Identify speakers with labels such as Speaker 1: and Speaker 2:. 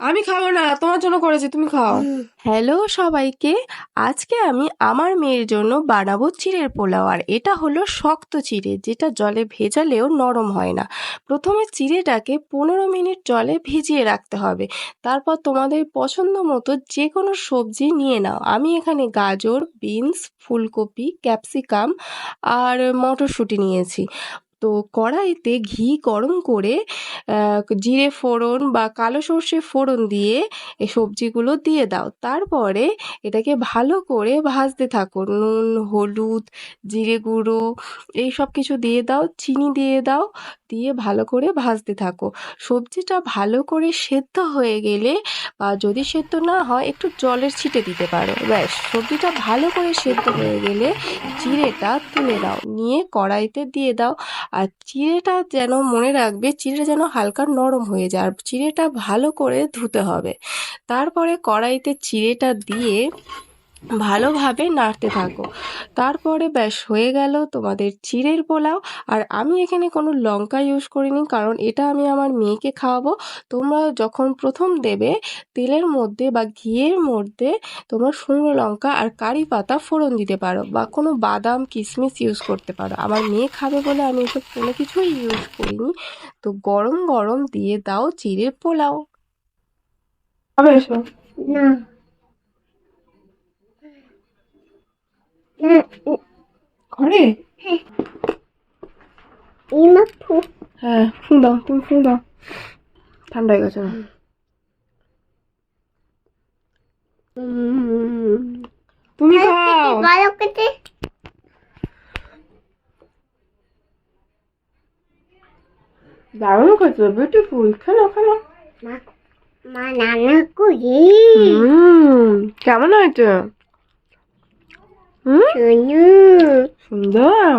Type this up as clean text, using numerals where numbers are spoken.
Speaker 1: আমি খাবো না, তোমার জন্য করেছি, তুমি খাও। হ্যালো সবাইকে, আজকে আমি আমার মেয়ের জন্য বানাবো চিড়ের পোলাও। আর এটা হলো শক্ত চিড়ে, যেটা জলে ভেজালেও নরম হয় না। প্রথমে চিড়েটাকে 15 মিনিট জলে ভিজিয়ে রাখতে হবে। তারপর তোমাদের পছন্দ মতো যে কোনো সবজি নিয়ে নাও। আমি এখানে গাজর, বিনস, ফুলকপি, ক্যাপসিকাম আর মটরশুঁটি নিয়েছি। তো কড়াইতে ঘি গরম করে জিরে ফোড়ন বা কালো সর্ষে ফোড়ন দিয়ে এই সবজিগুলো দিয়ে দাও। তারপরে এটাকে ভালো করে ভাজতে থাকো। নুন, হলুদ, জিরে গুঁড়ো এই সব কিছু দিয়ে দাও, চিনি দিয়ে দাও, দিয়ে ভালো করে ভাজতে থাকো। সবজিটা ভালো করে সেদ্ধ হয়ে গেলে বা যদি সেদ্ধ না হয় একটু জলের ছিটে দিতে পারো। ব্যাস, সবজিটা ভালো করে সেদ্ধ হয়ে গেলে চিড়েটা তুলে নাও, নিয়ে কড়াইতে দিয়ে দাও। আর চিড়েটা যেন মনে রাখবে, চিড়েটা যেন হালকা নরম হয়ে যায়। আর চিড়েটা ভালো করে ধুতে হবে। তারপরে কড়াইতে চিড়েটা দিয়ে ভালোভাবে নাড়তে থাকো। তারপরে ব্যাস হয়ে গেল তোমাদের চিড়ের পোলাও। আর আমি এখানে কোনো লঙ্কা ইউজ করিনি, কারণ এটা আমি আমার মেয়েকে খাওয়াবো। তোমরা যখন প্রথম দেবে তেলের মধ্যে বা ঘিয়ের মধ্যে তোমরা শুকনো লঙ্কা আর কারি পাতা ফোড়ন দিতে পারো, বা কোনো বাদাম কিশমিশ ইউজ করতে পারো। আমার মেয়ে খাবে বলে আমি এসব কোনো কিছুই ইউজ করিনি। তো গরম গরম দিয়ে দাও চিড়ের পোলাও। হবে এসো।
Speaker 2: না না
Speaker 1: ঘরে?
Speaker 2: ইমা ফু
Speaker 1: হ্যাঁ, ফু দাও, তুমি ফু দাও, ঠান্ডা হয়ে গেছে না? তুমি খাও।
Speaker 2: ভালো করে
Speaker 1: দারুণ খেতে, বিউটিফুল, খেলো খেলো।
Speaker 2: মা মা নানা করে
Speaker 1: কেমন হয়েছে?
Speaker 2: শোনো
Speaker 1: সুন্দর।